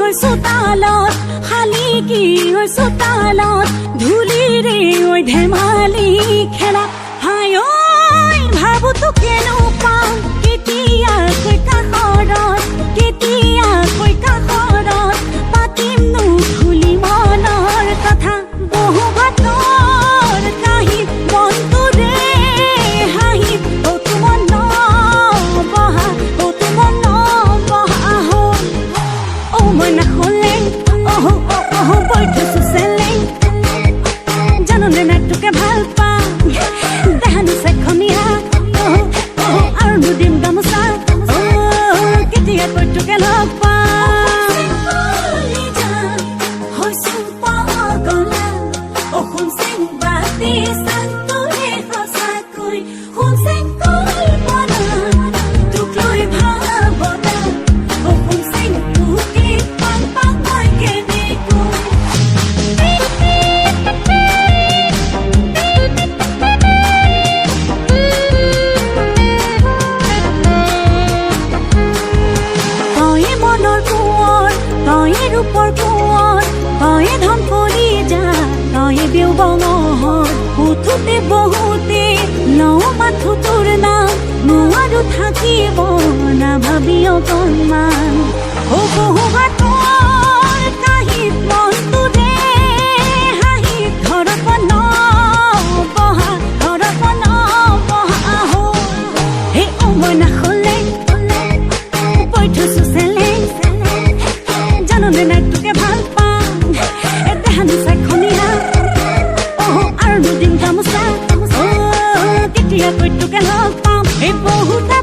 হৈছো তালত শালিকি হৈছো তালত ধূলিৰে ঐ ধেমালি খেলা হাই ঐ ভাবো তোকেনো পাম কেতিয়াকৈ কাষৰত কেতিয়াকৈ কাষৰত পাতিম নো খুলি মনৰ কথা বহু বাটৰ কাহিত মনটোৰে হাঁহিত তোমাৰ বহা তোমাৰ বহা হ'ল মই নাখলে বৈ থৈছো চেলেং জাননে নাই তোকে ভাল পাম দেহানি চেখনীয়া আৰু নুদিম গামোচা কেতিয়াকৈ তোকে লগ পাম হৈছো পাগলা শুন চেং বাতি চান্তৰে সঁচাকৈ শুন চেং কল্পনা তোক লৈ ভাৱনা শুন চেং তোকে পাম পাম মই কেনেকৈ তয়ে মনৰ কোঁৱৰ তয়ে ৰূপৰ কোঁৱৰ তয়ে ধন কৰি যা তয়ে বিউবঙৰ উঠোতে বহুতে লওঁ মাথো তোৰ নাম নোৱাৰো থাকিব নাভাবি অকণমান বহু বাটৰ কাহিত মনটোৰে হাঁহিত ঘৰত বহা হ'ল হে মই নাখলে বৈ থৈছো চেলেং জাননে নাই তোকে ভাল পাম দেহানি চেখনীয়া আৰু দুদিন গামোচা কেতিয়াকৈ তোকে লগ পাম এই বহুতা